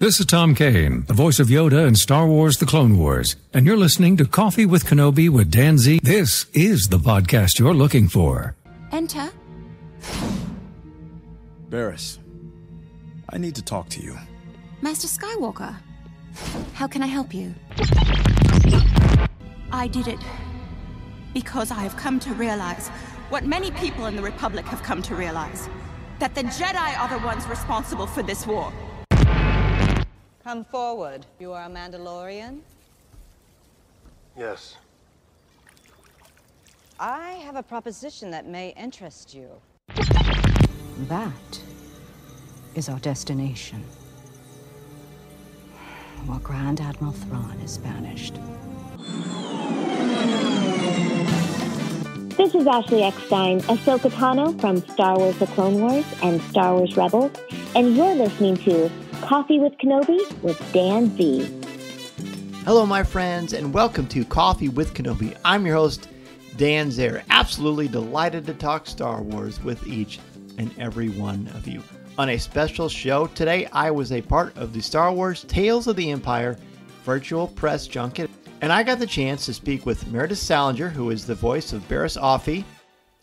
This is Tom Kane, the voice of Yoda in Star Wars The Clone Wars, and you're listening to Coffee with Kenobi with Dan Z. This is the podcast you're looking for. Enter. Barriss, I need to talk to you. Master Skywalker, how can I help you? I did it because I have come to realize what many people in the Republic have come to realize, that the Jedi are the ones responsible for this war. Come forward. You are a Mandalorian? Yes. I have a proposition that may interest you. That is our destination. While Grand Admiral Thrawn is banished. This is Ashley Eckstein, Ahsoka Tano from Star Wars The Clone Wars and Star Wars Rebels, and you're listening to Coffee with Kenobi with Dan Z. Hello, my friends, and welcome to Coffee with Kenobi. I'm your host, Dan Zehr. Absolutely delighted to talk Star Wars with each and every one of you. On a special show today, I was a part of the Star Wars Tales of the Empire virtual press junket, and I got the chance to speak with Meredith Salenger, who is the voice of Barriss Offee,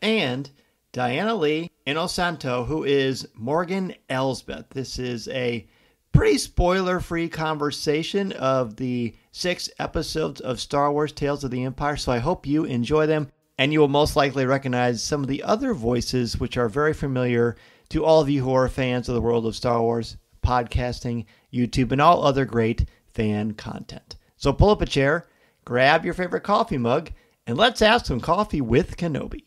and Diana Lee Inosanto, who is Morgan Elsbeth. This is a pretty spoiler-free conversation of the 6 episodes of Star Wars Tales of the Empire, so I hope you enjoy them, and you will most likely recognize some of the other voices which are very familiar to all of you who are fans of the world of Star Wars, podcasting, YouTube, and all other great fan content. So pull up a chair, grab your favorite coffee mug, and let's have some coffee with Kenobi.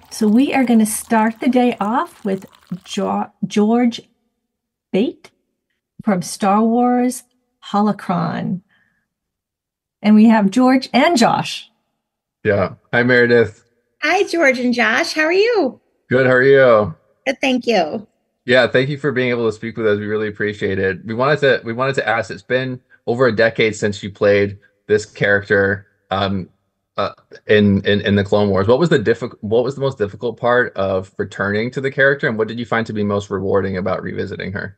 So we are going to start the day off with George Bate from Star Wars Holocron. And we have George and Josh. Yeah. Hi, Meredith. Hi, George and Josh. How are you? Good. How are you? Good, thank you. Yeah, thank you for being able to speak with us. We really appreciate it. We wanted to ask, it's been over a decade since you played this character in the Clone Wars. What was the most difficult part of returning to the character, and what did you find to be most rewarding about revisiting her?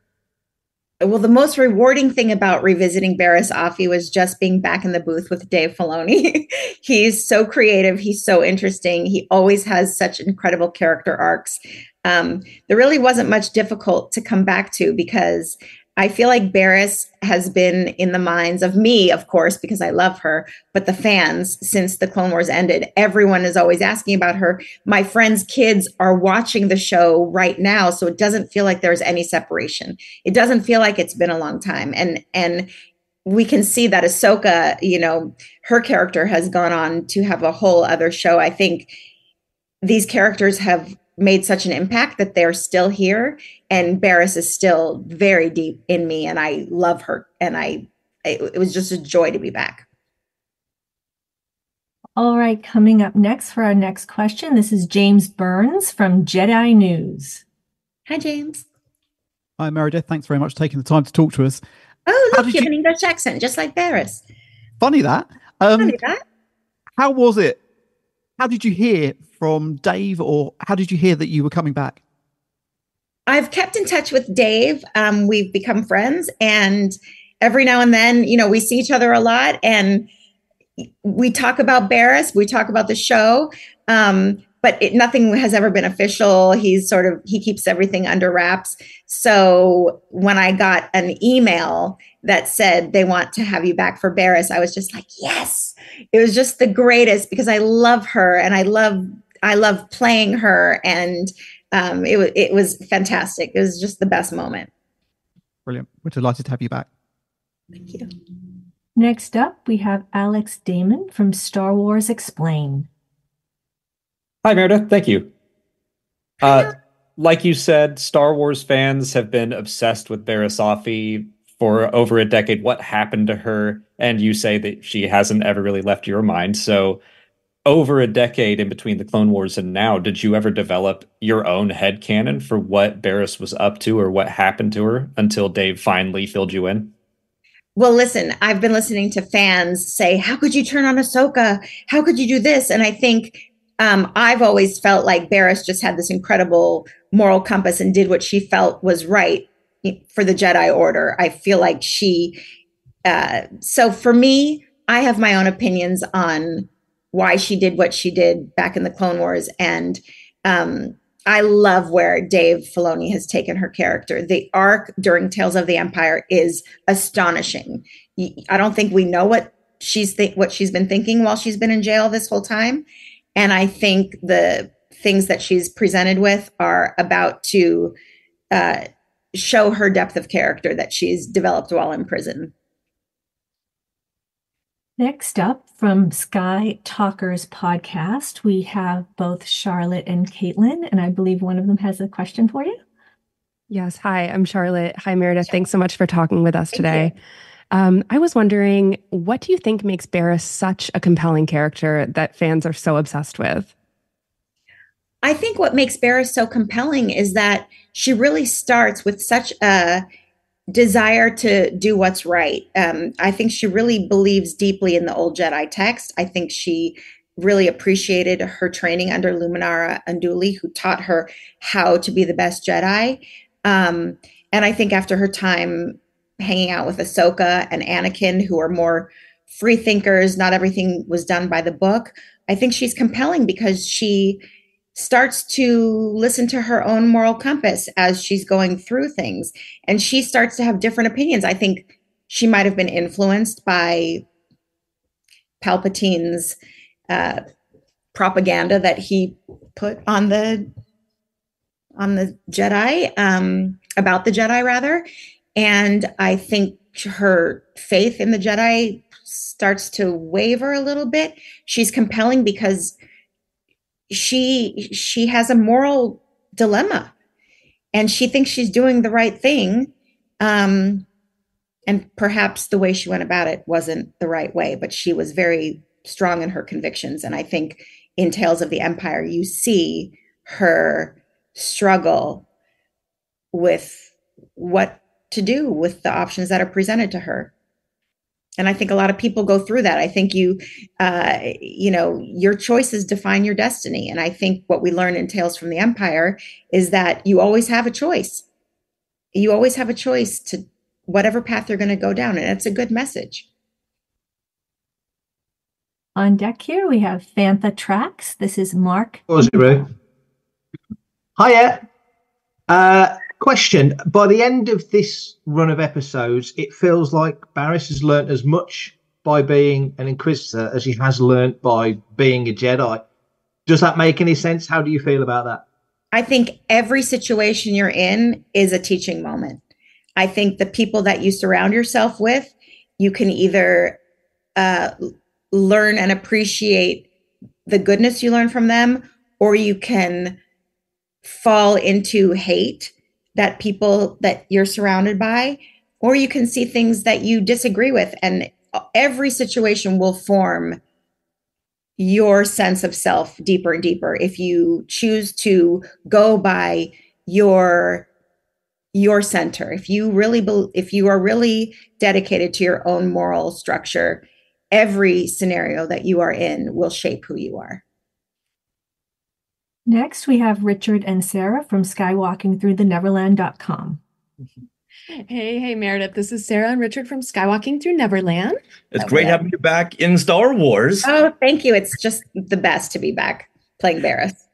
Well, the most rewarding thing about revisiting Barriss Offee was just being back in the booth with Dave Filoni. He's so creative. He's so interesting. He always has such incredible character arcs. There really wasn't much difficult to come back to because I feel like Barriss has been in the minds of me, of course, because I love her, but the fans since the Clone Wars ended. Everyone is always asking about her. My friends' kids are watching the show right now, so it doesn't feel like there's any separation. It doesn't feel like it's been a long time. And we can see that Ahsoka, her character has gone on to have a whole other show. I think these characters have made such an impact that they're still here, and Barriss is still very deep in me, and I love her, and it was just a joy to be back. All right, coming up next for our next question, this is James Burns from Jedi News. Hi, James. Hi, Meredith. Thanks very much for taking the time to talk to us. Oh, look, you have an English accent, just like Barriss. Funny that. Funny that. How was it? How did you hear from Dave, or how did you hear that you were coming back? I've kept in touch with Dave. We've become friends, and every now and then, we see each other a lot, and we talk about Barriss, we talk about the show, but nothing has ever been official. He keeps everything under wraps. So when I got an email that said they want to have you back for Barriss, I was just like, yes. It was just the greatest because I love her, and I love playing her, and it was fantastic. It was just the best moment. Brilliant. We're delighted to have you back. Thank you. Next up, we have Alex Damon from Star Wars Explained. Hi, Meredith. Thank you. Like you said, Star Wars fans have been obsessed with Barriss Offee for over a decade. What happened to her? And you say that she hasn't ever really left your mind. So over a decade in between the Clone Wars and now, did you ever develop your own headcanon for what Barriss was up to or what happened to her until Dave finally filled you in? Well, listen, I've been listening to fans say, how could you turn on Ahsoka? How could you do this? And I think I've always felt like Barriss just had this incredible moral compass and did what she felt was right for the Jedi Order. I feel like she, so for me, I have my own opinions on why she did what she did back in the Clone Wars. And I love where Dave Filoni has taken her character. The arc during Tales of the Empire is astonishing. I don't think we know what she's been thinking while she's been in jail this whole time. And I think the things that she's presented with are about to show her depth of character that she's developed while in prison. Next up, from Sky Talkers podcast, we have both Charlotte and Caitlin, and I believe one of them has a question for you. Yes. Hi, I'm Charlotte. Hi, Meredith. Thanks so much for talking with us today. I was wondering, what do you think makes Barriss such a compelling character that fans are so obsessed with? I think what makes Barriss so compelling is that she really starts with such a desire to do what's right. I think she really believes deeply in the old Jedi text. I think she really appreciated her training under Luminara Unduli, who taught her how to be the best Jedi. And I think after her time hanging out with Ahsoka and Anakin, who are more free thinkers, not everything was done by the book, I think she's compelling because she starts to listen to her own moral compass as she's going through things. And she starts to have different opinions. I think she might have been influenced by Palpatine's propaganda that he put on the Jedi, about the Jedi rather. And I think her faith in the Jedi starts to waver a little bit. She's compelling because she has a moral dilemma and she thinks she's doing the right thing. And perhaps the way she went about it wasn't the right way, but she was very strong in her convictions. And I think in Tales of the Empire, you see her struggle with what to do with the options that are presented to her. And I think a lot of people go through that. I think your choices define your destiny. And I think what we learn in Tales from the Empire is that you always have a choice. You always have a choice to whatever path you're going to go down. And it's a good message. On deck here, we have Fantha Tracks. This is Mark. Hiya. Question. By the end of this run of episodes, it feels like Barriss has learnt as much by being an Inquisitor as he has learnt by being a Jedi. Does that make any sense? How do you feel about that? I think every situation you're in is a teaching moment. I think the people that you surround yourself with, you can either learn and appreciate the goodness you learn from them, or you can fall into hate that people that you're surrounded by, or you can see things that you disagree with. And every situation will form your sense of self deeper and deeper if you choose to go by your center. If you are really dedicated to your own moral structure, every scenario that you are in will shape who you are. Next, we have Richard and Sarah from skywalkingthroughtheneverland.com. Hey, Meredith. This is Sarah and Richard from Skywalking Through Neverland. It's great having you back in Star Wars. Oh, thank you. It's just the best to be back playing Barriss.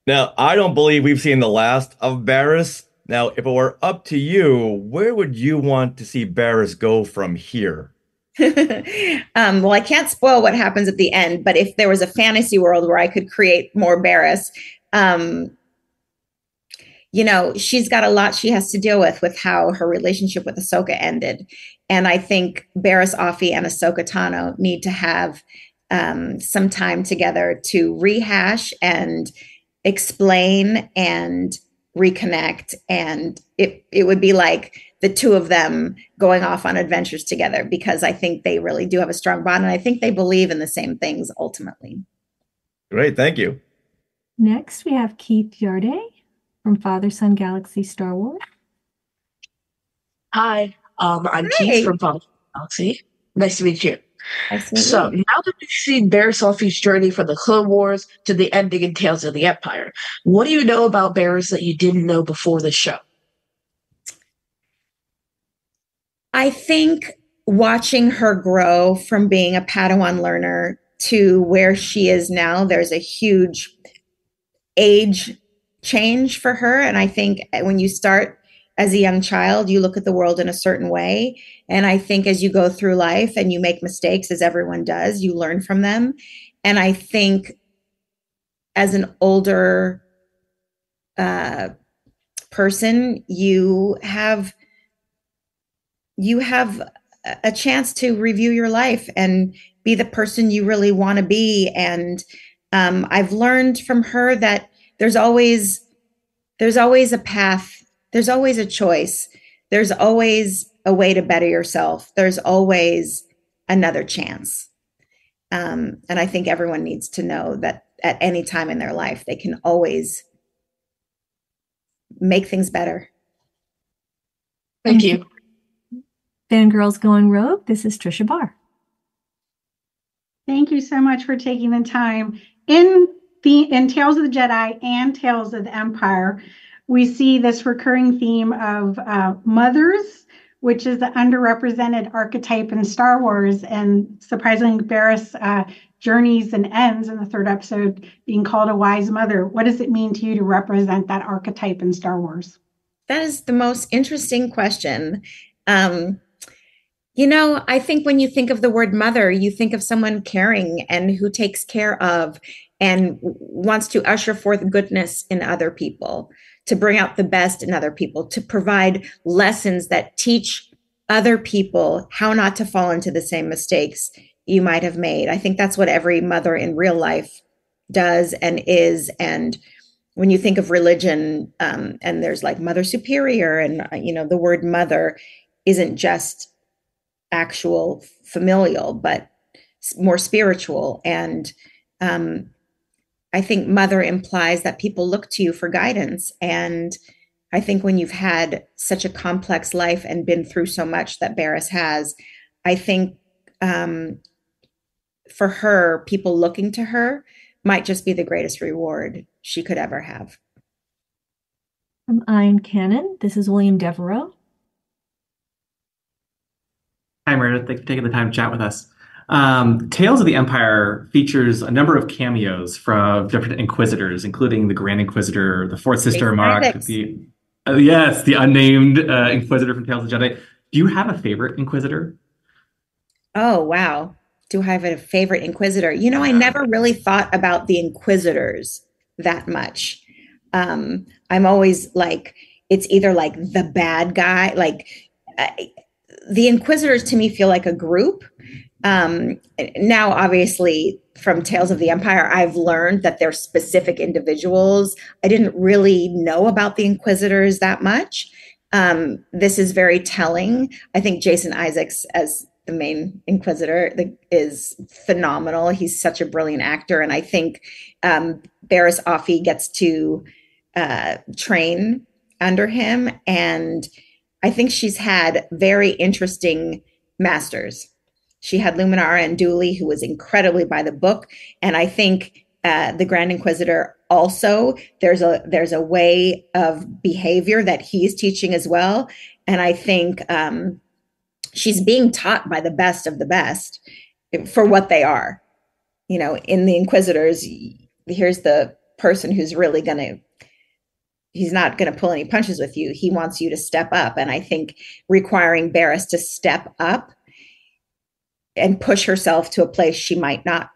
Now, I don't believe we've seen the last of Barriss. Now, if it were up to you, where would you want to see Barriss go from here? Well, I can't spoil what happens at the end, but if there was a fantasy world where I could create more Barriss, she's got a lot she has to deal with how her relationship with Ahsoka ended. And I think Barriss Offee and Ahsoka Tano need to have some time together to rehash and explain and reconnect. And it would be like the two of them going off on adventures together, because I think they really do have a strong bond. And I think they believe in the same things ultimately. Great. Thank you. Next, we have Keith Yarday from Father Son Galaxy Star Wars. Hi, I'm Keith from Father Son Galaxy. Nice to meet you. So now that we've seen Barriss Offee's journey from the Clone Wars to the ending in Tales of the Empire, what do you know about Barriss that you didn't know before the show? I think watching her grow from being a Padawan learner to where she is now, there's a huge age change for her. And I think when you start as a young child, you look at the world in a certain way. And I think as you go through life and you make mistakes, as everyone does, you learn from them. And I think as an older person, you have a chance to review your life and be the person you really want to be. And I've learned from her that there's always a path. There's always a choice. There's always a way to better yourself. There's always another chance. And I think everyone needs to know that at any time in their life, they can always make things better. Thank you. Fangirls Going Rogue, this is Trisha Barr. Thank you so much for taking the time. In Tales of the Jedi and Tales of the Empire, we see this recurring theme of mothers, which is the underrepresented archetype in Star Wars. And surprisingly, Barriss journeys and ends in the third episode being called a wise mother. What does it mean to you to represent that archetype in Star Wars? That is the most interesting question. I think when you think of the word mother, you think of someone caring and who takes care of and wants to usher forth goodness in other people, to bring out the best in other people, to provide lessons that teach other people how not to fall into the same mistakes you might have made. I think that's what every mother in real life does and is. And when you think of religion, and there's like Mother Superior, and the word mother isn't just actual familial, but more spiritual. And I think mother implies that people look to you for guidance. And I think when you've had such a complex life and been through so much that Barriss has, I think for her, people looking to her might just be the greatest reward she could ever have. From Iron Cannon, this is William Devereaux. Hi, Meredith. Thanks for taking the time to chat with us. Tales of the Empire features a number of cameos from different Inquisitors, including the Grand Inquisitor, the Fourth Sister Mark, the unnamed Inquisitor from Tales of the Jedi. Do you have a favorite Inquisitor? Oh, wow. Do I have a favorite Inquisitor? I never really thought about the Inquisitors that much. I'm always like, it's either like the bad guy, the Inquisitors to me feel like a group. Now, obviously, from Tales of the Empire, I've learned that they're specific individuals. I didn't really know about the Inquisitors that much. This is very telling. I think Jason Isaacs as the main Inquisitor is phenomenal. He's such a brilliant actor. And I think Barriss Offee gets to train under him. And I think she's had very interesting masters. She had Luminara and Dooley, who was incredibly by the book. And I think the Grand Inquisitor also, there's a way of behavior that he's teaching as well. And I think she's being taught by the best of the best for what they are. In the Inquisitors, here's the person who's really he's not going to pull any punches with you. He wants you to step up. And I think requiring Barriss to step up and push herself to a place she might not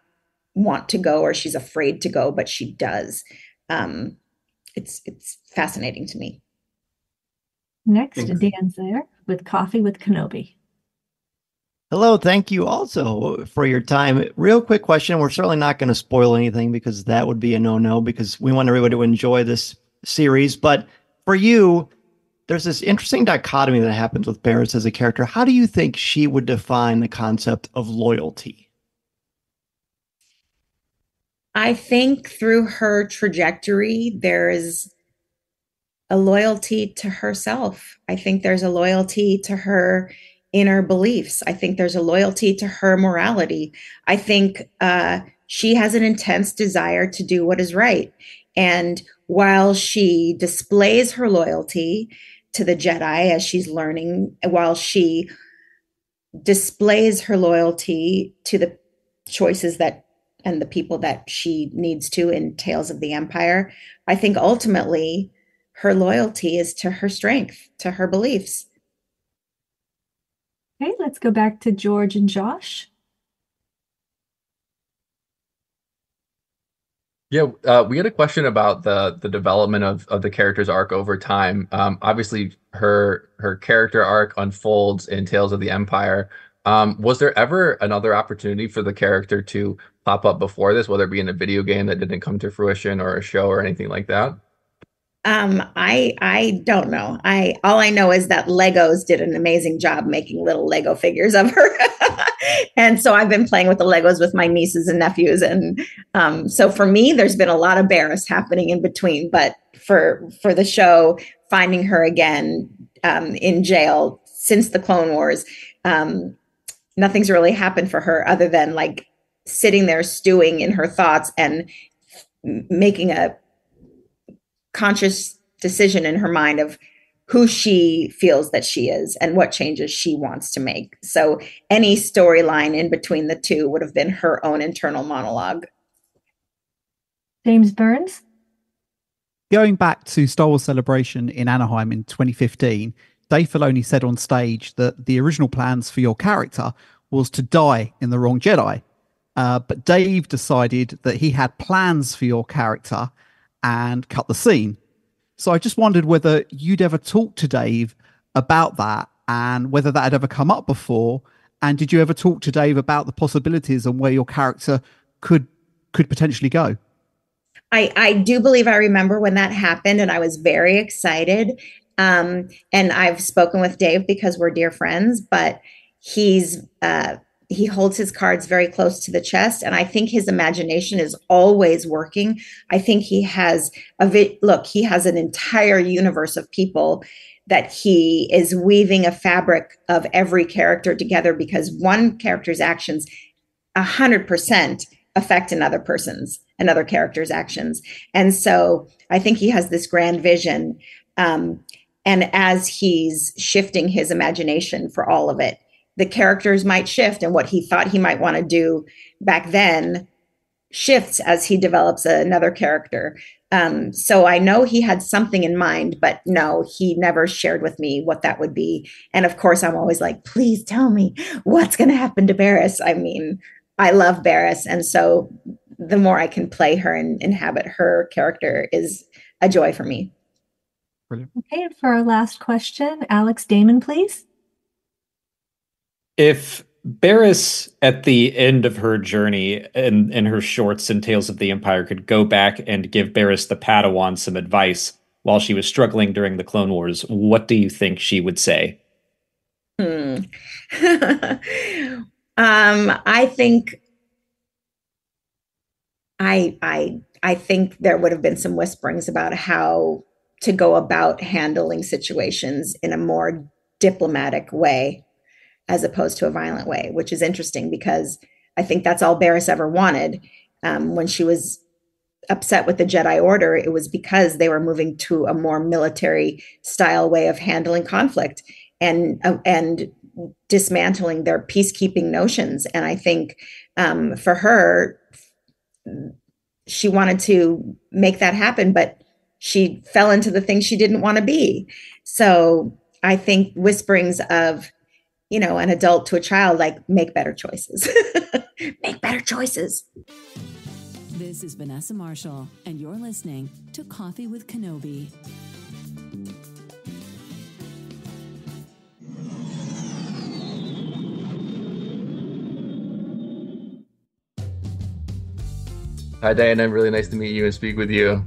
want to go, or she's afraid to go, but she does. It's fascinating to me. Next, Dan Zehr with Coffee with Kenobi. Hello, thank you also for your time. Real quick question. We're certainly not going to spoil anything because that would be a no-no, because we want everybody to enjoy this series. But for you, there's this interesting dichotomy that happens with Barriss as a character. How do you think she would define the concept of loyalty? I think through her trajectory, there is a loyalty to herself. I think there's a loyalty to her inner beliefs. I think there's a loyalty to her morality. I think she has an intense desire to do what is right. And while she displays her loyalty to the Jedi as she's learning, while she displays her loyalty to the choices that and the people that she needs to in Tales of the Empire. I think ultimately her loyalty is to her strength, to her beliefs. Okay, let's go back to George and Josh. Yeah, we had a question about the development of the character's arc over time. Obviously, her character arc unfolds in Tales of the Empire. Was there ever another opportunity for the character to pop up before this, whether it be in a video game that didn't come to fruition or a show or anything like that? I don't know. All I know is that Legos did an amazing job making little Lego figures of her. And so I've been playing with the Legos with my nieces and nephews. And so for me, there's been a lot of Barriss happening in between. But for the show, finding her again in jail since the Clone Wars, nothing's really happened for her other than like sitting there stewing in her thoughts and making a conscious decision in her mind of who she feels that she is and what changes she wants to make. So any storyline in between the two would have been her own internal monologue. James Burns? Going back to Star Wars Celebration in Anaheim in 2015, Dave Filoni said on stage that the original plans for your character was to die in The Wrong Jedi. But Dave decided that he had plans for your character and cut the scene. So I just wondered whether you'd ever talked to Dave about that and whether that had ever come up before. And did you ever talk to Dave about the possibilities and where your character could potentially go? I do believe I remember when that happened, and I was very excited. And I've spoken with Dave because we're dear friends, but he holds his cards very close to the chest. And I think his imagination is always working. I think he has he has an entire universe of people that he is weaving a fabric of every character together, because one character's actions 100% affect another character's actions. And so I think he has this grand vision. And as he's shifting his imagination for all of it, the characters might shift, and what he thought he might want to do back then shifts as he develops another character. So I know he had something in mind, but no, he never shared with me what that would be. And of course, I'm always like, please tell me what's going to happen to Barriss. I mean, I love Barriss. And so the more I can play her and inhabit her character is a joy for me. Brilliant. Okay, and for our last question, Alex Damon, please. If Barriss, at the end of her journey in her shorts in Tales of the Empire, could go back and give Barriss the Padawan some advice while she was struggling during the Clone Wars, what do you think she would say? I think I think there would have been some whisperings about how to go about handling situations in a more diplomatic way, as opposed to a violent way, which is interesting because I think that's all Barriss ever wanted. When she was upset with the Jedi Order, it was because they were moving to a more military style way of handling conflict and dismantling their peacekeeping notions. And I think for her, she wanted to make that happen, but she fell into the thing she didn't want to be. So I think whisperings of, an adult to a child, like, make better choices. Make better choices. This is Vanessa Marshall, and you're listening to Coffee with Kenobi. Hi, Diana. Really nice to meet you and speak with you.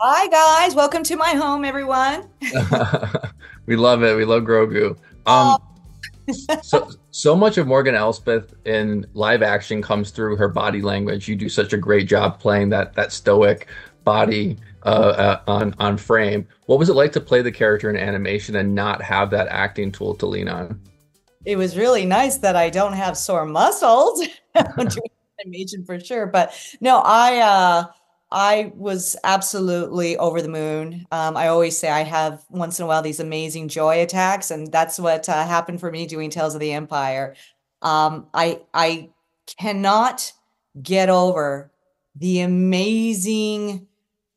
Hi, guys. Welcome to my home, everyone. We love it. We love Grogu. So much of Morgan Elsbeth in live action comes through her body language. You do such a great job playing that stoic body on frame. What was it like to play the character in animation and not have that acting tool to lean on? It was really nice that I don't have sore muscles doing animation for sure. But no, I was absolutely over the moon. I always say I have once in a while these amazing joy attacks, and that's what happened for me doing Tales of the Empire. I cannot get over the amazing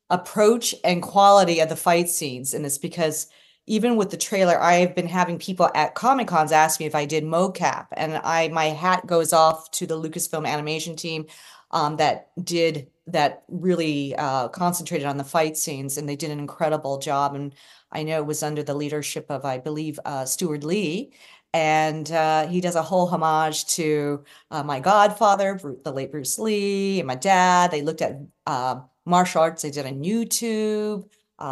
approach and quality of the fight scenes in this, because even with the trailer, I've been having people at Comic Cons ask me if I did mocap, and my hat goes off to the Lucasfilm animation team that really concentrated on the fight scenes, and they did an incredible job. And I know it was under the leadership of, I believe, Stuart Lee, and he does a whole homage to my godfather, the late Bruce Lee, and my dad. They looked at martial arts they did on YouTube.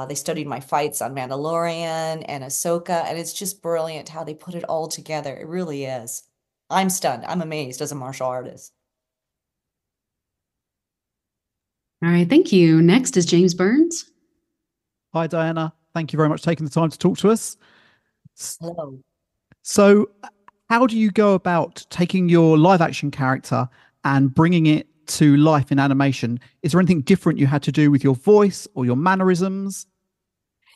They studied my fights on Mandalorian and Ahsoka, and it's just brilliant how they put it all together. It really is. I'm stunned. I'm amazed as a martial artist. All right, thank you. Next is James Burns. Hi, Diana. Thank you very much for taking the time to talk to us. Hello. So, how do you go about taking your live action character and bringing it to life in animation? Is there anything different you had to do with your voice or your mannerisms?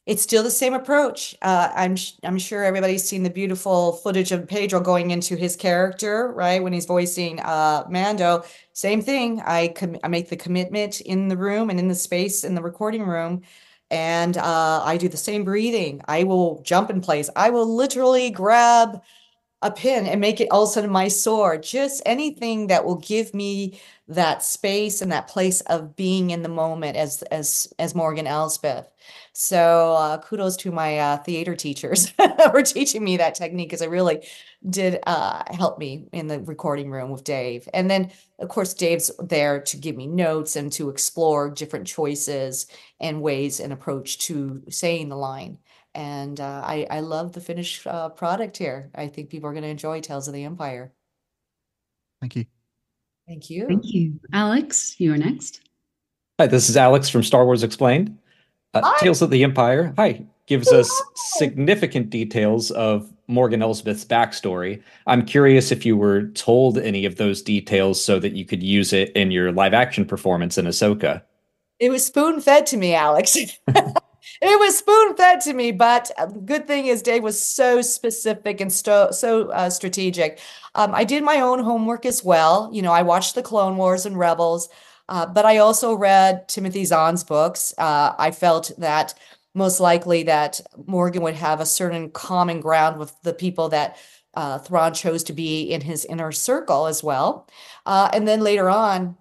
It's still the same approach. I'm sure everybody's seen the beautiful footage of Pedro going into his character, right? When he's voicing Mando. Same thing. I make the commitment in the room and in the space in the recording room. And I do the same breathing. I will jump in place. I will literally grab a pin and make it all of a sudden my sword. Just anything that will give me that space and that place of being in the moment as Morgan Elsbeth. So kudos to my theater teachers for teaching me that technique, because it really did help me in the recording room with Dave. And then, of course, Dave's there to give me notes and to explore different choices and ways and approach to saying the line. And I love the finished product here. I think people are going to enjoy Tales of the Empire. Thank you. Thank you. Thank you. Alex, you are next. Hi, this is Alex from Star Wars Explained. Tales of the Empire, gives us significant details of Morgan Elsbeth's backstory. I'm curious if you were told any of those details so that you could use it in your live action performance in Ahsoka. It was spoon-fed to me, Alex. It was spoon-fed to me, but the good thing is Dave was so specific and so strategic. I did my own homework as well. You know, I watched the Clone Wars and Rebels, but I also read Timothy Zahn's books. I felt that most likely that Morgan would have a certain common ground with the people that Thrawn chose to be in his inner circle as well. And then later on,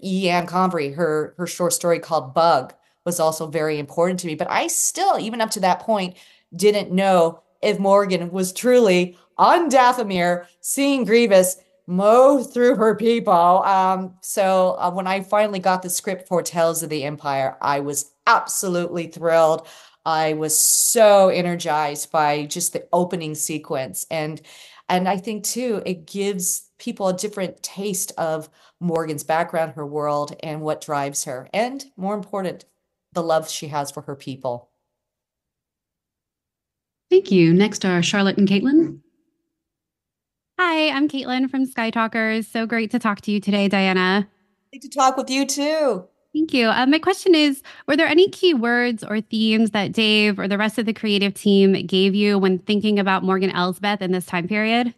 E. Ann Convery, her short story called Bug, was also very important to me. But I still, even up to that point, didn't know if Morgan was truly on Dathomir, seeing Grievous mow through her people. So when I finally got the script for Tales of the Empire, I was absolutely thrilled. I was so energized by just the opening sequence. And I think, too, it gives people a different taste of Morgan's background, her world, and what drives her. And more important, the love she has for her people. Thank you. Next are Charlotte and Caitlin. Hi, I'm Caitlin from Sky Talkers. So great to talk to you today, Diana. Great to talk with you too. Thank you. My question is, were there any key words or themes that Dave or the rest of the creative team gave you when thinking about Morgan Elsbeth in this time period?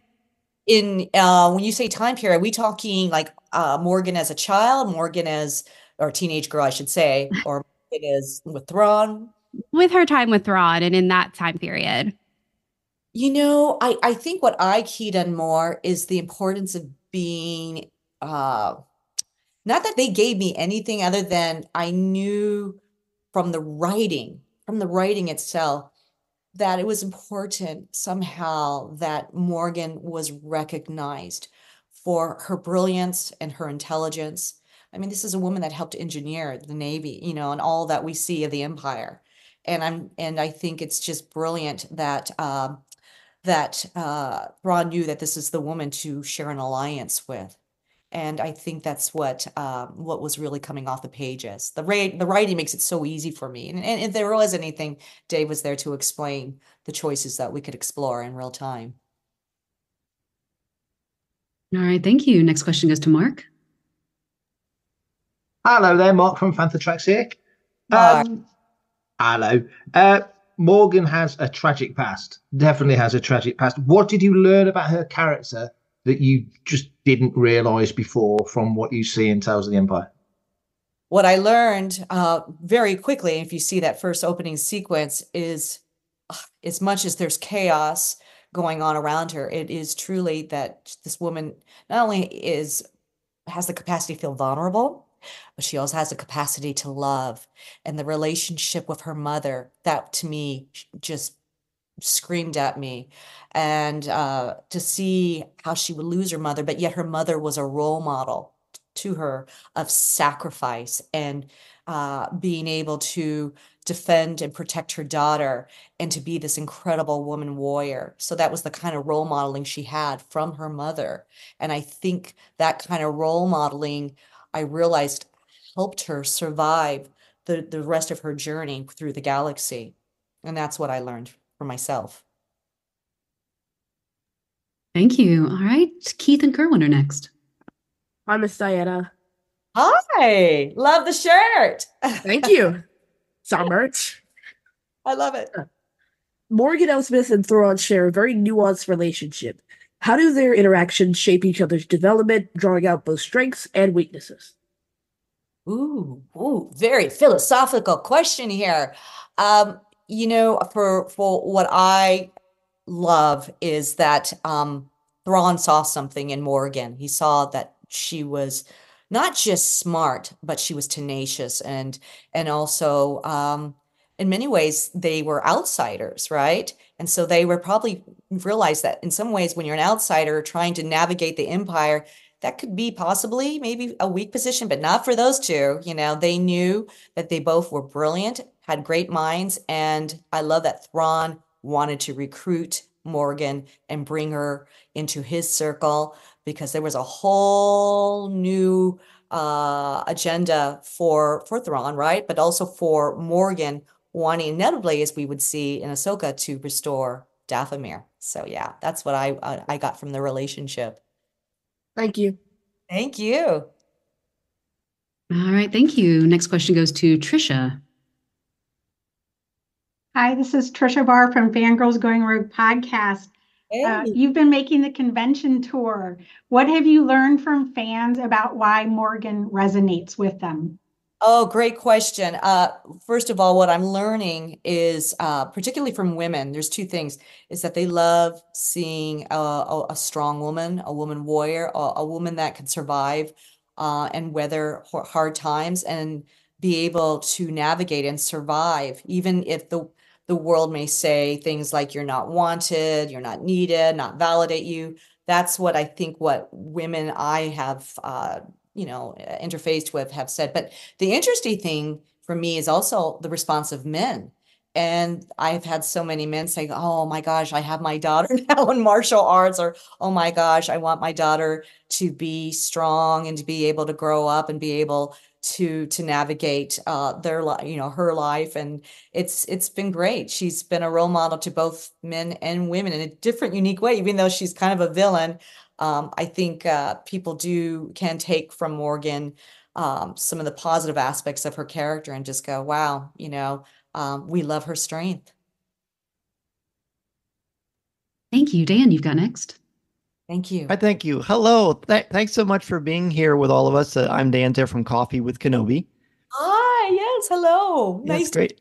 When you say time period, are we talking like Morgan as a child, Morgan as, or teenage girl, I should say, or Morgan as with Thrawn? With her time with Thrawn and in that time period. You know, I think what I keyed on more is the importance of being, not that they gave me anything other than I knew from the writing itself, that it was important somehow that Morgan was recognized for her brilliance and her intelligence. I mean, this is a woman that helped engineer the Navy, you know, and all that we see of the Empire. And I think it's just brilliant that Thrawn knew that this is the woman to share an alliance with. And I think that's what was really coming off the pages. The writing makes it so easy for me. And if there was anything, Dave was there to explain the choices that we could explore in real time. All right, thank you. Next question goes to Mark. Hello there, Mark from Fantha Tracks here. Mark. Hello. Morgan has a tragic past. Definitely has a tragic past. What did you learn about her character that you just didn't realize before from what you see in Tales of the Empire? What I learned very quickly, if you see that first opening sequence, is as much as there's chaos going on around her, it is truly that this woman not only has the capacity to feel vulnerable, but she also has the capacity to love. And the relationship with her mother, that to me just screamed at me. And to see how she would lose her mother, but yet her mother was a role model to her of sacrifice and being able to defend and protect her daughter and to be this incredible woman warrior. So that was the kind of role modeling she had from her mother. And I think that kind of role modeling, I realized, helped her survive the rest of her journey through the galaxy. And that's what I learned for myself. Thank you. All right. Keith and Kerwin are next. Hi, Miss Diana. Hi. Love the shirt. Thank you. Sound merch. I love it. Morgan Elsbeth and Thrawn share a very nuanced relationship. How do their interactions shape each other's development, drawing out both strengths and weaknesses? Ooh, very philosophical question here. You know, for what I love is that Thrawn saw something in Morgan. He saw that she was not just smart, but she was tenacious and also in many ways they were outsiders, right? And so they were probably realized that in some ways when you're an outsider trying to navigate the empire, that could be possibly maybe a weak position, but not for those two. You know, they knew that they both were brilliant, had great minds, and I love that Thrawn wanted to recruit Morgan and bring her into his circle because there was a whole new agenda for Thrawn, right? But also for Morgan wanting inevitably, as we would see in Ahsoka, to restore Dathomir. So yeah, that's what I got from the relationship. Thank you. Thank you. All right. Thank you. Next question goes to Trisha. Hi, this is Trisha Barr from Fangirls Going Rogue podcast. Hey. You've been making the convention tour. What have you learned from fans about why Morgan resonates with them? Oh, great question. First of all, what I'm learning is, particularly from women, there's two things, is that they love seeing a strong woman, a woman warrior, a woman that can survive and weather hard times and be able to navigate and survive, even if the world may say things like you're not wanted, you're not needed, not validate you. That's what I think what women I have interfaced with have said. But the interesting thing for me is also the response of men. And I've had so many men say, oh my gosh, I have my daughter now in martial arts, or oh my gosh, I want my daughter to be strong and to be able to grow up and be able to navigate her life. And it's been great. She's been a role model to both men and women in a different, unique way, even though she's kind of a villain. I think people can take from Morgan some of the positive aspects of her character and just go, wow, we love her strength. Thank you. Dan, you've got next. Thank you. I thank you. Hello. Thanks so much for being here with all of us. I'm Dan Zehr from Coffee with Kenobi. Hi. Yes. Hello. Nice. Great.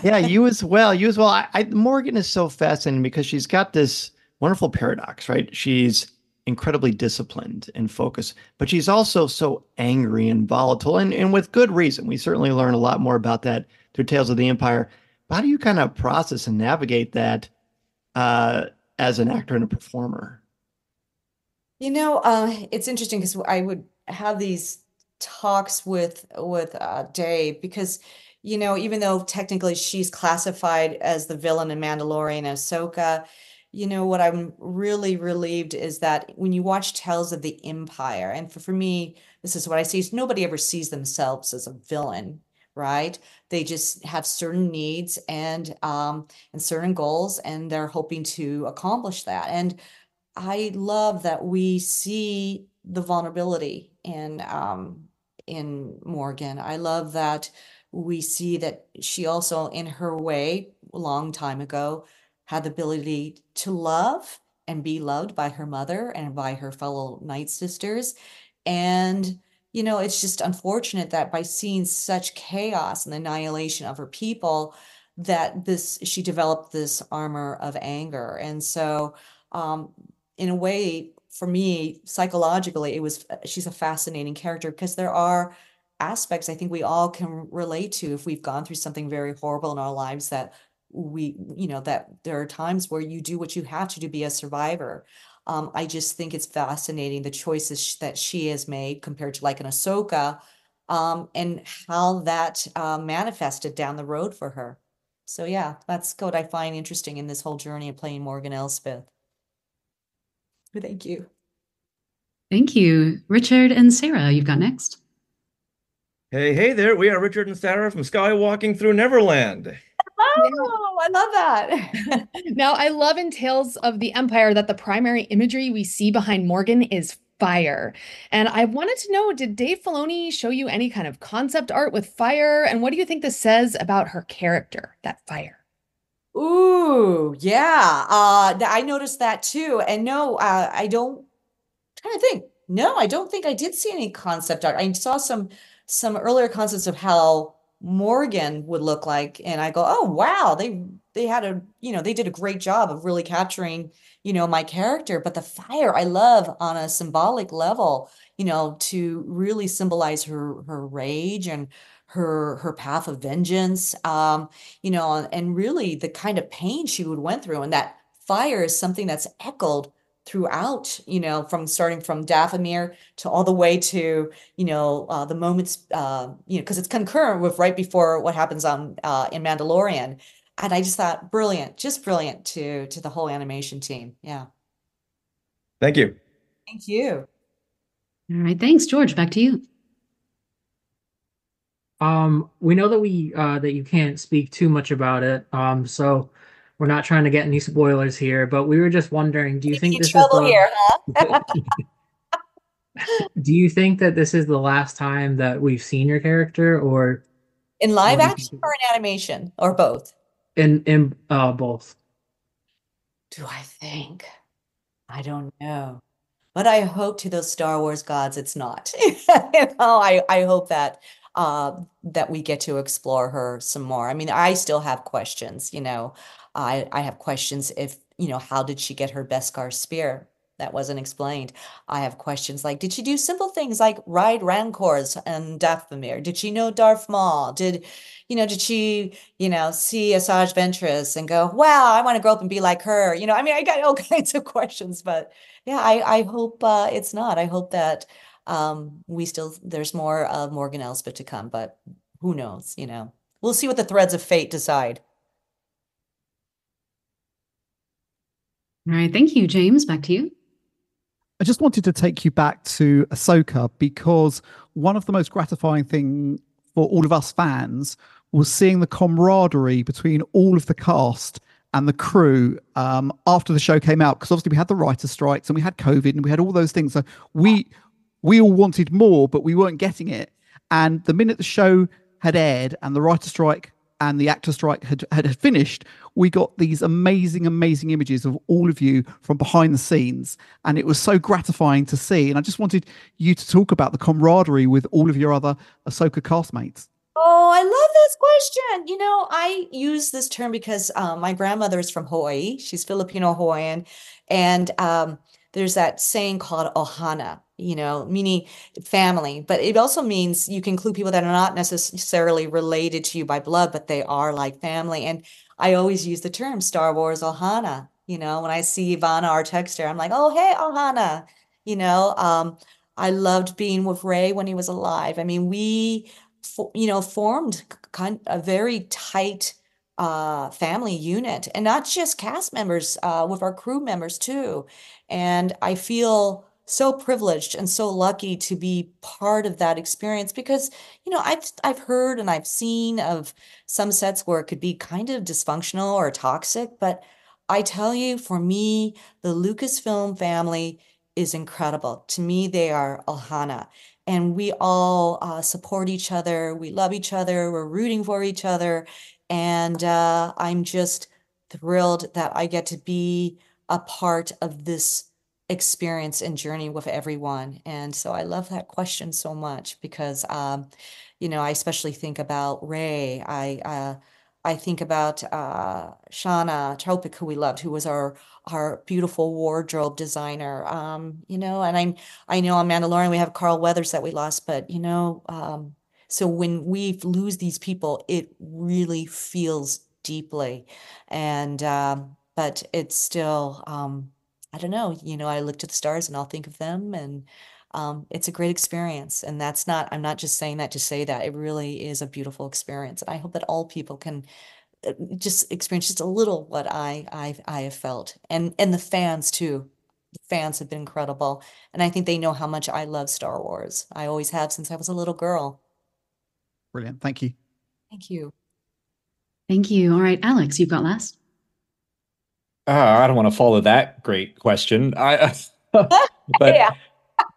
Yeah, you as well. You as well. Morgan is so fascinating because she's got this wonderful paradox, right? She's incredibly disciplined and focused, but she's also so angry and volatile, and with good reason. We certainly learn a lot more about that through Tales of the Empire. But how do you kind of process and navigate that as an actor and a performer? It's interesting because I would have these talks with Dave because, even though technically she's classified as the villain in Mandalorian and Ahsoka, what I'm really relieved is that when you watch Tales of the Empire, and for me, this is what I see, is nobody ever sees themselves as a villain, right? They just have certain needs and certain goals, and they're hoping to accomplish that. And I love that we see the vulnerability in Morgan. I love that we see that she also, in her way, a long time ago, had the ability to love and be loved by her mother and by her fellow Night Sisters. And, it's just unfortunate that by seeing such chaos and the annihilation of her people, that she developed this armor of anger. And so, in a way, for me, psychologically, she's a fascinating character because there are aspects I think we all can relate to if we've gone through something very horrible in our lives, that that there are times where you do what you have to be a survivor. I just think it's fascinating the choices that she has made compared to like an Ahsoka, and how that manifested down the road for her. So yeah, that's what I find interesting in this whole journey of playing Morgan Elsbeth. Thank you. Thank you. Richard and Sarah, you've got next. Hey there. We are Richard and Sarah from Skywalking Through Neverland. Oh, I love that. Now, I love in Tales of the Empire that the primary imagery we see behind Morgan is fire. And I wanted to know, did Dave Filoni show you any kind of concept art with fire? And what do you think this says about her character, that fire? Ooh, yeah. I noticed that too. And no, I don't, trying to think. No, I don't think I did see any concept art. I saw some earlier concepts of how Morgan would look like, and I go, oh wow, they had they did a great job of really capturing, my character. But the fire I love on a symbolic level, to really symbolize her rage and her path of vengeance, and really the kind of pain she would went through. And that fire is something that's echoed throughout, from starting from Dathomir to all the way to, the moments, because it's concurrent with right before what happens on in Mandalorian. And I just thought brilliant, just brilliant to the whole animation team. Yeah. Thank you. Thank you. All right, thanks. George, back to you. We know that you can't speak too much about it. So we're not trying to get any spoilers here, but we were just wondering, do you think this is trouble here, huh? do you think that this is the last time that we've seen your character, or in live action or in animation, or both? In both. Do I think? I don't know. But I hope to those Star Wars gods it's not. I hope that that we get to explore her some more. I mean, I still have questions, I have questions if, how did she get her Beskar spear? That wasn't explained. I have questions like, did she do simple things like ride Rancors and Dathomir? Did she know Darth Maul? Did she, see Asajj Ventress and go, wow, I want to grow up and be like her? I mean, I got all kinds of questions, but yeah, I hope it's not. I hope that there's more of Morgan Elsbeth to come, but who knows, We'll see what the threads of fate decide. All right, thank you, James. Back to you. I just wanted to take you back to Ahsoka, because one of the most gratifying things for all of us fans was seeing the camaraderie between all of the cast and the crew after the show came out, because obviously we had the writer's strikes and we had COVID and we had all those things. So we all wanted more, but we weren't getting it. And the minute the show had aired and the writer's strike and the actor strike had finished, we got these amazing images of all of you from behind the scenes. And it was so gratifying to see. And I just wanted you to talk about the camaraderie with all of your other Ahsoka castmates. Oh, I love this question. I use this term because my grandmother is from Hawaii. She's Filipino Hawaiian. And there's that saying called ohana, meaning family. But it also means you can include people that are not necessarily related to you by blood, but they are like family. And I always use the term Star Wars ohana. When I see Ivana, our texter, I'm like, oh, hey, ohana. I loved being with Ray when he was alive. I mean, we formed a very tight family unit, and not just cast members, with our crew members too. And I feel so privileged and so lucky to be part of that experience because, I've heard and I've seen of some sets where it could be kind of dysfunctional or toxic, but I tell you, for me, the Lucasfilm family is incredible. To me, they are ohana. and we all support each other. We love each other. We're rooting for each other. And I'm just thrilled that I get to be a part of this experience and journey with everyone. And so I love that question so much because, I especially think about Ray. I think about Shauna Tropic, who we loved, who was our beautiful wardrobe designer. And I know on Mandalorian we have Carl Weathers that we lost, but so when we lose these people, it really feels deeply. And but it's still I don't know, I look to the stars and I'll think of them, and it's a great experience. And I'm not just saying that to say that. It really is a beautiful experience. And I hope that all people can just experience just a little what I have felt. And the fans too. The fans have been incredible. And I think they know how much I love Star Wars. I always have since I was a little girl. Brilliant. Thank you. Thank you. Thank you. All right, Alex, you've got last. I don't want to follow that great question. But Yeah.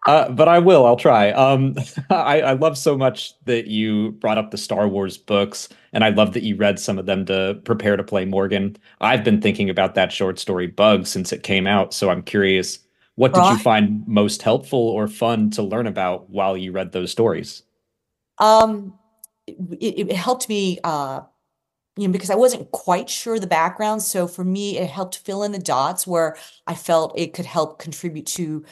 but I will. I'll try. I love so much that you brought up the Star Wars books, and I love that you read some of them to prepare to play Morgan. I've been thinking about that short story Bug since it came out, so I'm curious, what did you find most helpful or fun to learn about while you read those stories? It helped me, because I wasn't quite sure the background. So for me, it helped fill in the dots where I felt it could help contribute to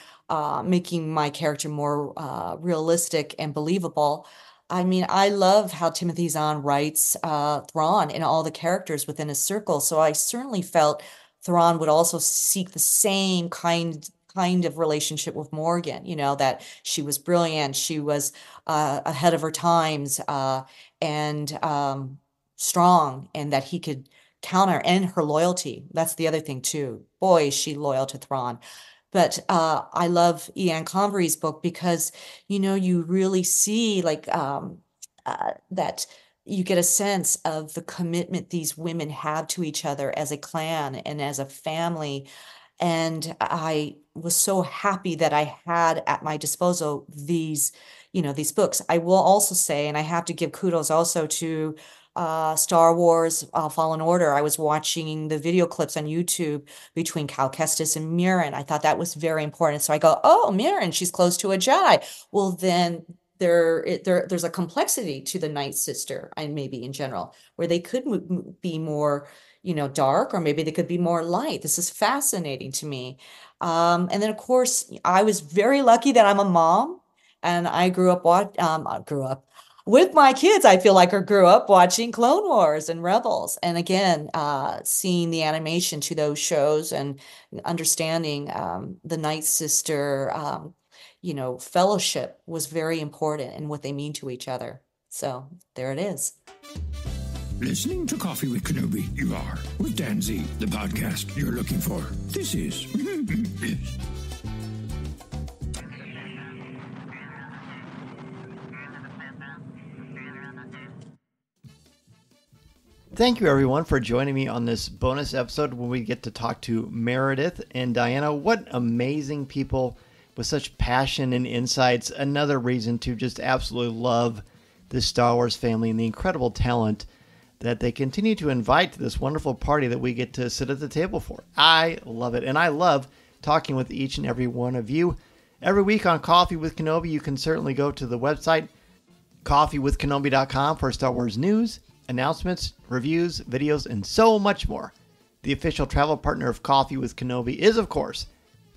making my character more realistic and believable. I mean, I love how Timothy Zahn writes Thrawn and all the characters within a circle. So I certainly felt Thrawn would also seek the same kind of relationship with Morgan, that she was brilliant, she was ahead of her times, and strong, and that he could counter, and her loyalty. That's the other thing too. Boy, is she loyal to Thrawn. But I love Ian Convery's book because, you really see that you get a sense of the commitment these women have to each other as a clan and as a family. And I was so happy that I had at my disposal these books. I will also say, and I have to give kudos also to Star Wars Fallen Order. I was watching the video clips on YouTube between Cal Kestis and Mirren. I thought that was very important. So I go, oh, Mirren, she's close to a Jedi. Well, then there's a complexity to the Night Sister, and maybe in general, where they could be more, dark, or maybe they could be more light. This is fascinating to me. And then, of course, I was very lucky that I'm a mom, and I grew up with my kids. I feel like I grew up watching Clone Wars and Rebels. And again, seeing the animation to those shows and understanding the Night Sister, fellowship was very important and what they mean to each other. So there it is. Listening to Coffee with Kenobi, you are, with Dan Z, the podcast you're looking for. This is... Thank you, everyone, for joining me on this bonus episode when we get to talk to Meredith and Diana. What amazing people with such passion and insights. Another reason to just absolutely love the Star Wars family and the incredible talent that they continue to invite to this wonderful party that we get to sit at the table for. I love it, and I love talking with each and every one of you. Every week on Coffee with Kenobi, you can certainly go to the website, coffeewithkenobi.com, for Star Wars news, announcements, reviews, videos, and so much more. The official travel partner of Coffee with Kenobi is, of course,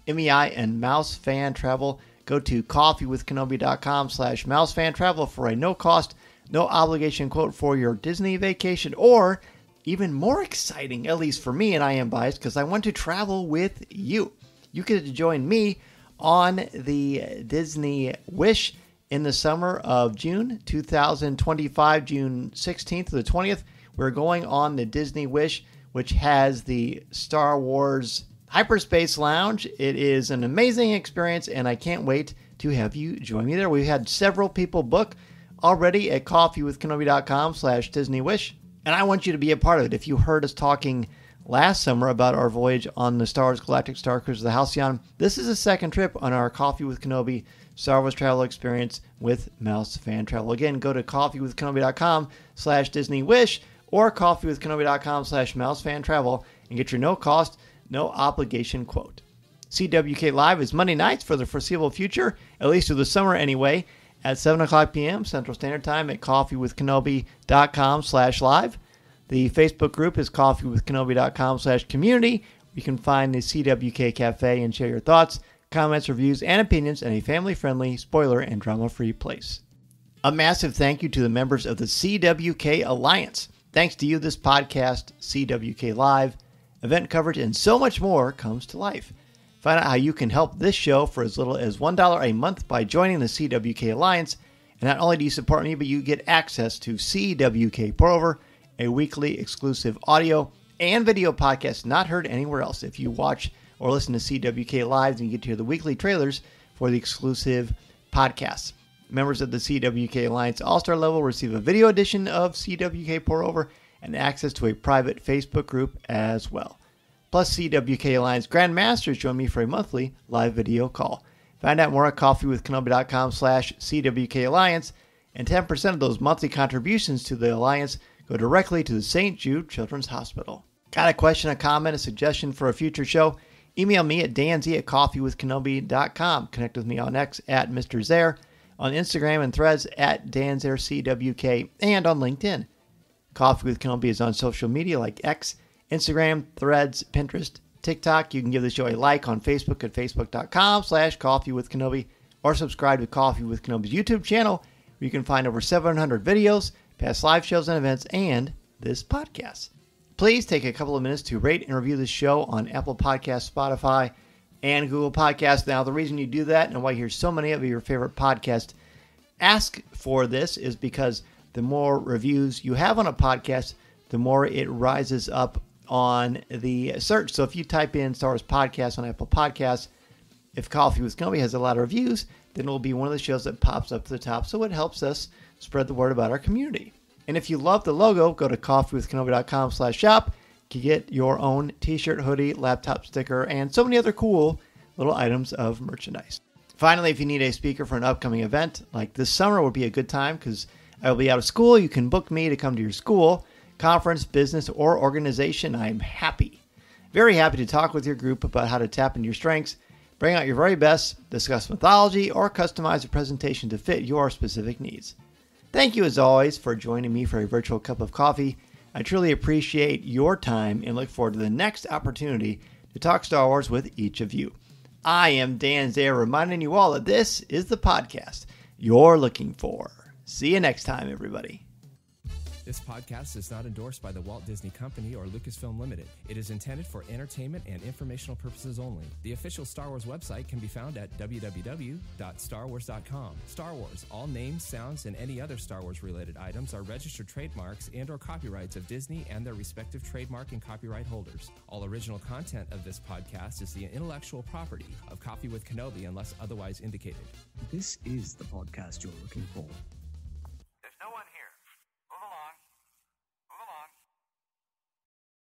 MEI and Mouse Fan Travel. Go to coffeewithkenobi.com/mousefan travel for a no-cost, no obligation quote for your Disney vacation, or even more exciting, at least for me, and I am biased because I want to travel with you. You get to join me on the Disney Wish in the summer of June 2025, June 16th to the 20th. We're going on the Disney Wish, which has the Star Wars Hyperspace Lounge. It is an amazing experience, and I can't wait to have you join me there. We've had several people book already at coffeewithkenobi.com/DisneyWish, and I want you to be a part of it. If you heard us talking last summer about our voyage on the Star Wars Galactic Star Cruiser, the Halcyon. This is the second trip on our Coffee with Kenobi Star Wars travel experience with Mouse Fan Travel. Again, go to coffeewithkenobi.com/DisneyWish or coffeewithkenobi.com/MouseFanTravel and get your no-cost, no-obligation quote. CWK Live is Monday nights for the foreseeable future, at least through the summer anyway, at 7 o'clock p.m. Central Standard Time at coffeewithkenobi.com/live. The Facebook group is coffeewithkenobi.com/community. You can find the CWK Cafe and share your thoughts, comments, reviews, and opinions in a family-friendly, spoiler, and drama-free place. A massive thank you to the members of the CWK Alliance. Thanks to you, this podcast, CWK Live, event coverage, and so much more comes to life. Find out how you can help this show for as little as $1 a month by joining the CWK Alliance. And not only do you support me, but you get access to CWK Pour-Over, a weekly exclusive audio and video podcast not heard anywhere else. If you watch or listen to CWK Live, then you get to hear the weekly trailers for the exclusive podcasts. Members of the CWK Alliance All-Star level receive a video edition of CWK Pour-Over and access to a private Facebook group as well. Plus, CWK Alliance Grandmasters join me for a monthly live video call. Find out more at coffeewithkenobi.com/CWK Alliance, and 10% of those monthly contributions to the Alliance go directly to the St. Jude Children's Hospital. Got a question, a comment, a suggestion for a future show? Email me at danz@coffeewithkenobi.com. Connect with me on X at Mr. Zehr, on Instagram and Threads at danzercwk, and on LinkedIn. Coffee with Kenobi is on social media like X, Instagram, Threads, Pinterest, TikTok. You can give the show a like on Facebook at facebook.com/coffeewithkenobi, or subscribe to Coffee with Kenobi's YouTube channel, where you can find over 700 videos, past live shows and events, and this podcast. Please take a couple of minutes to rate and review the show on Apple Podcasts, Spotify, and Google Podcasts. Now, the reason you do that and why you hear so many of your favorite podcasts ask for this is because the more reviews you have on a podcast, the more it rises up on the search. So if you type in Star Wars Podcast on Apple Podcasts, if Coffee with Kenobi has a lot of reviews, then it will be one of the shows that pops up to the top. So it helps us spread the word about our community. And if you love the logo, go to coffeewithkenobi.com/shop to get your own t-shirt, hoodie, laptop sticker, and so many other cool little items of merchandise. Finally, if you need a speaker for an upcoming event, like this summer would be a good time because I will be out of school. You can book me to come to your school, conference, business, or organization. I am happy, very happy to talk with your group about how to tap into your strengths, bring out your very best, discuss mythology, or customize a presentation to fit your specific needs. Thank you, as always, for joining me for a virtual cup of coffee. I truly appreciate your time and look forward to the next opportunity to talk Star Wars with each of you. I am Dan Zehr, reminding you all that this is the podcast you're looking for. See you next time, everybody. This podcast is not endorsed by the Walt Disney Company or Lucasfilm Limited. It is intended for entertainment and informational purposes only. The official Star Wars website can be found at www.starwars.com. Star Wars, all names, sounds, and any other Star Wars related items are registered trademarks and or copyrights of Disney and their respective trademark and copyright holders. All original content of this podcast is the intellectual property of Coffee with Kenobi unless otherwise indicated. This is the podcast you're looking for.